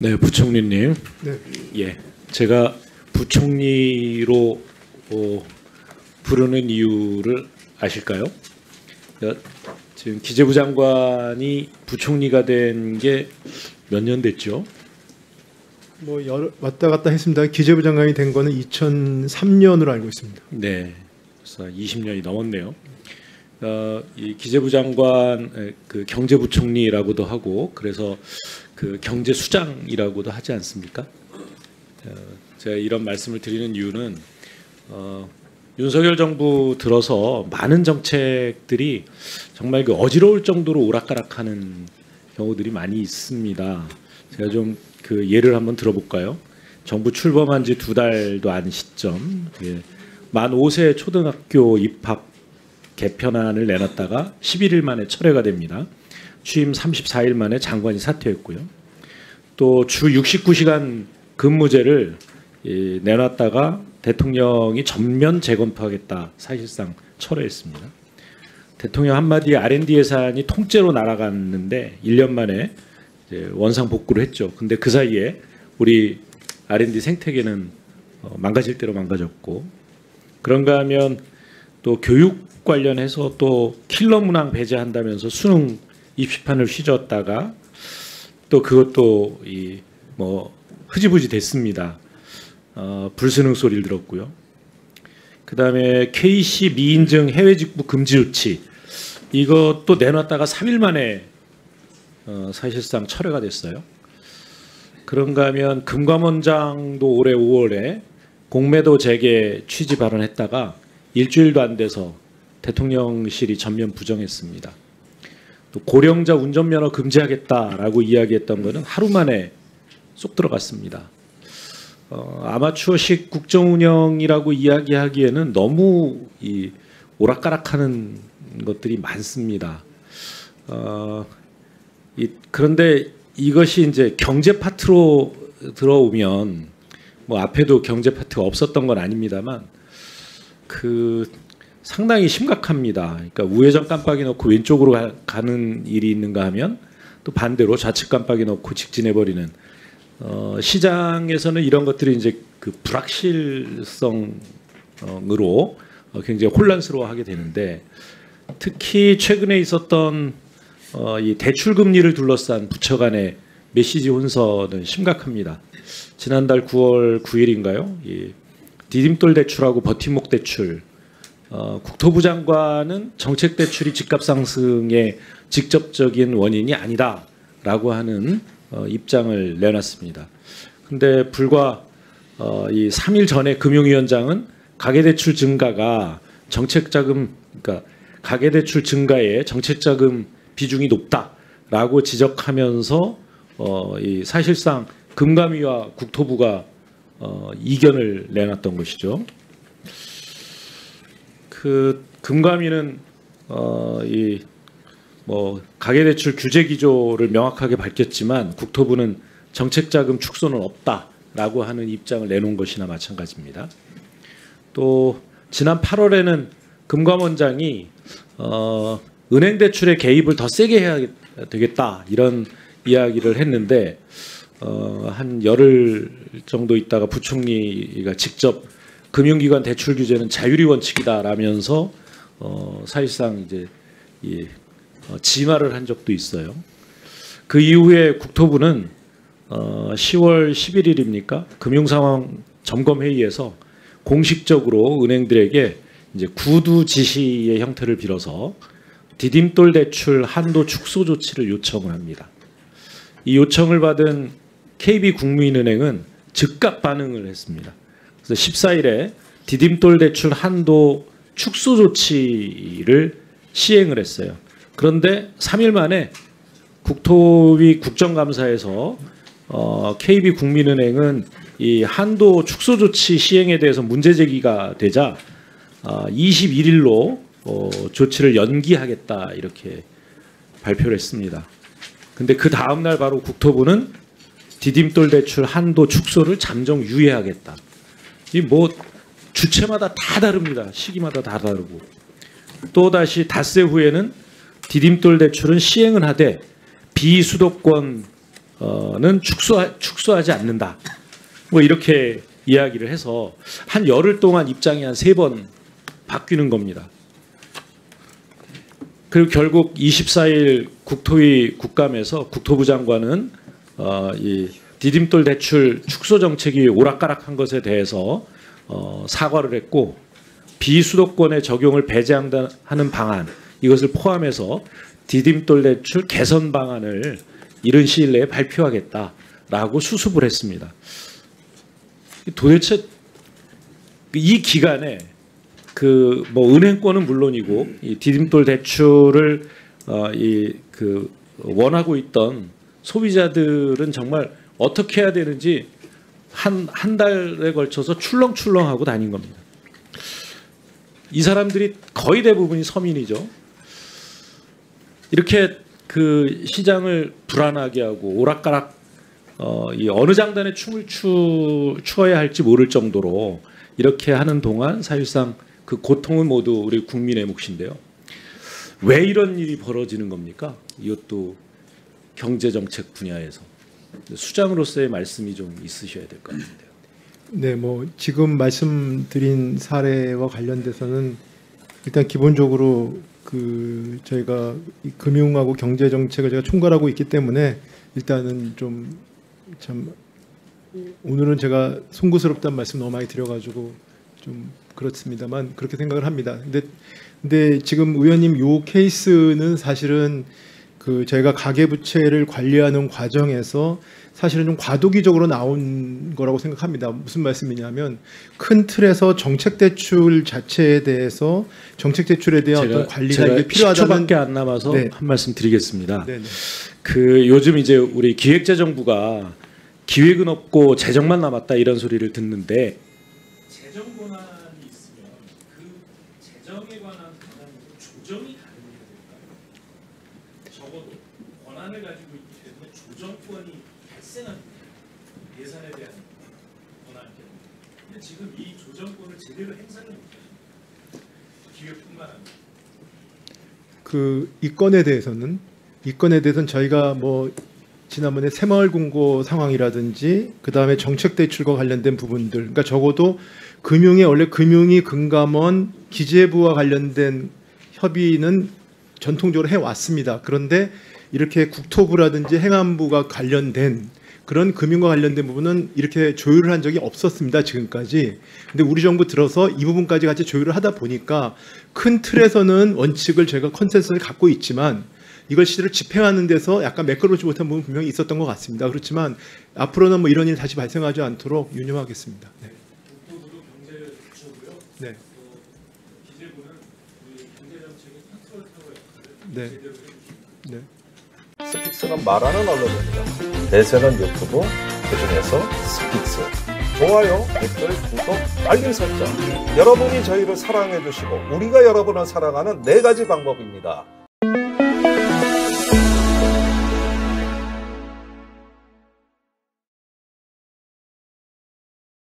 네, 부총리님. 네. 예, 제가 부총리로 부르는 이유를 아실까요? 지금 기재부 장관이 부총리가 된 게 몇 년 됐죠? 뭐 왔다 갔다 했습니다. 기재부 장관이 된 거는 2003년으로 알고 있습니다. 네, 벌써 20년이 넘었네요. 이 기재부 장관, 그 경제부총리라고도 하고, 그래서 그 경제수장이라고도 하지 않습니까? 제가 이런 말씀을 드리는 이유는 윤석열 정부 들어서 많은 정책들이 정말 그 어지러울 정도로 오락가락하는 경우들이 많이 있습니다. 제가 좀 그 예를 한번 들어볼까요? 정부 출범한 지 2달도 안 시점, 만 5세 초등학교 입학 개편안을 내놨다가 11일 만에 철회가 됩니다. 취임 34일 만에 장관이 사퇴했고요. 또 주 69시간 근무제를 내놨다가 대통령이 전면 재검토하겠다 사실상 철회했습니다. 대통령 한마디에 R&D 예산이 통째로 날아갔는데 1년 만에 이제 원상복구를 했죠. 근데 그 사이에 우리 R&D 생태계는 망가질 대로 망가졌고, 그런가 하면 또 교육 관련해서 또 킬러 문항 배제한다면서 수능 입시판을 휘저었다가 또 그것도 흐지부지 됐습니다. 불수능 소리를 들었고요. 그다음에 KC 미인증 해외 직부 금지 조치, 이것도 내놨다가 3일 만에 사실상 철회가 됐어요. 그런가 하면 금감원장도 올해 5월에 공매도 재개 취지 발언했다가 일주일도 안 돼서 대통령실이 전면 부정했습니다. 또 고령자 운전면허 금지하겠다라고 이야기했던 것은 하루 만에 쏙 들어갔습니다. 아마추어식 국정운영이라고 이야기하기에는 너무 오락가락하는 것들이 많습니다. 그런데 이것이 이제 경제 파트로 들어오면 뭐 앞에도 경제 파트가 없었던 건 아닙니다만 상당히 심각합니다. 그러니까 우회전 깜빡이 넣고 왼쪽으로 가는 일이 있는가 하면 또 반대로 좌측 깜빡이 넣고 직진해버리는, 시장에서는 이런 것들이 이제 그 불확실성으로 굉장히 혼란스러워하게 되는데, 특히 최근에 있었던 이 대출 금리를 둘러싼 부처 간의 메시지 혼선은 심각합니다. 지난달 9월 9일인가요? 디딤돌 대출하고 버팀목 대출, 국토부 장관은 정책 대출이 집값 상승의 직접적인 원인이 아니다라고 하는 입장을 내놨습니다. 근데 불과 이 3일 전에 금융위원장은 가계대출 증가가 정책자금, 그러니까 가계대출 증가에 정책자금 비중이 높다라고 지적하면서 사실상 금감위와 국토부가 이견을 내놨던 것이죠. 그 금감위는 가계대출 규제 기조를 명확하게 밝혔지만 국토부는 정책자금 축소는 없다라고 하는 입장을 내놓은 것이나 마찬가지입니다. 또 지난 8월에는 금감원장이 은행 대출에 개입을 더 세게 해야 되겠다 이런 이야기를 했는데, 한 열흘 정도 있다가 부총리가 직접 금융기관 대출 규제는 자율이 원칙이다라면서 사실상 이제 지마를 한 적도 있어요. 그 이후에 국토부는 10월 11일입니까? 금융상황 점검 회의에서 공식적으로 은행들에게 이제 구두 지시의 형태를 빌어서 디딤돌 대출 한도 축소 조치를 요청을 합니다. 이 요청을 받은 KB국민은행은 즉각 반응을 했습니다. 그래서 14일에 디딤돌 대출 한도 축소 조치를 시행을 했어요. 그런데 3일 만에 국토위 국정감사에서 KB국민은행은 이 한도 축소 조치 시행에 대해서 문제 제기가 되자 21일로 조치를 연기하겠다 이렇게 발표를 했습니다. 근데 그 다음 날 바로 국토부는 디딤돌 대출 한도 축소를 잠정 유예하겠다. 이 주체마다 다 다릅니다. 시기마다 다 다르고, 또 다시 닷새 후에는 디딤돌 대출은 시행은 하되 비수도권 축소하지 않는다. 뭐 이렇게 이야기를 해서 한 열흘 동안 입장이 한 3번 바뀌는 겁니다. 그리고 결국 24일 국토위 국감에서 국토부 장관은 이 디딤돌 대출 축소 정책이 오락가락한 것에 대해서 사과를 했고 비수도권의 적용을 배제하는 방안 이것을 포함해서 디딤돌 대출 개선 방안을 이른 시일 내에 발표하겠다라고 수습을 했습니다. 도대체 이 기간에 그 뭐 은행권은 물론이고 이 디딤돌 대출을 원하고 있던 소비자들은 정말 어떻게 해야 되는지 한 달에 걸쳐서 출렁출렁하고 다닌 겁니다. 이 사람들이 거의 대부분이 서민이죠. 이렇게 그 시장을 불안하게 하고 오락가락 이 어느 장단에 춤을 추어야 할지 모를 정도로 이렇게 하는 동안 사실상 그 고통은 모두 우리 국민의 몫인데요. 왜 이런 일이 벌어지는 겁니까? 이것도 경제정책 분야에서 수장으로서의 말씀이 좀 있으셔야 될 것 같은데요. 네, 뭐 지금 말씀드린 사례와 관련돼서는 일단 기본적으로 그 저희가 이 금융하고 경제 정책을 제가 총괄하고 있기 때문에 일단은 좀 참 오늘은 제가 송구스럽다는 말씀 너무 많이 드려가지고 좀 그렇습니다만 그렇게 생각을 합니다. 근데 지금 의원님 요 케이스는 사실은 그 저희가 가계부채를 관리하는 과정에서 사실은 좀 과도기적으로 나온 거라고 생각합니다. 무슨 말씀이냐면 큰 틀에서 정책대출 자체에 대해서 정책대출에 대한 어떤 관리가 이게 필요하다는 10초밖에 안 남아서 네. 한 말씀 드리겠습니다. 네네. 그 요즘 이제 우리 기획재정부가 기획은 없고 재정만 남았다 이런 소리를 듣는데 재정 권한이 있으면 그 재정에 관한 방안으로 조정이 가능해야 될까요? 적어도 권한을 가지고 있기 때문에 조정권이 발생합니다. 예산에 대한 권한 때문에. 근데 지금 이 조정권을 제대로 행사를 못해요. 기획뿐만 아니라. 그 이 건에 대해서는 저희가 뭐 지난번에 새마을 금고 상황이라든지 그 다음에 정책 대출과 관련된 부분들, 그러니까 적어도 원래 금융위 금감원 기재부와 관련된 협의는 전통적으로 해 왔습니다. 그런데 이렇게 국토부라든지 행안부가 관련된 그런 금융과 관련된 부분은 이렇게 조율을 한 적이 없었습니다. 지금까지. 근데 우리 정부 들어서 이 부분까지 같이 조율을 하다 보니까 큰 틀에서는 원칙을 저희가 컨센서스를 갖고 있지만 이걸 실제로 집행하는 데서 약간 매끄럽지 못한 부분 분명히 있었던 것 같습니다. 그렇지만 앞으로는 뭐 이런 일이 다시 발생하지 않도록 유념하겠습니다. 네. 국토부도 경제부처고요. 네. 기재부는 우리 경제정책의 컨트롤 타워 역할을 네. 제대로 해주십니다. 네. 스픽스는 말하는 언론입니다. 대세는 유튜브, 그중에서 스픽스. 좋아요, 댓글, 구독, 알림 설정. 여러분이 저희를 사랑해 주시고 우리가 여러분을 사랑하는 4가지 방법입니다.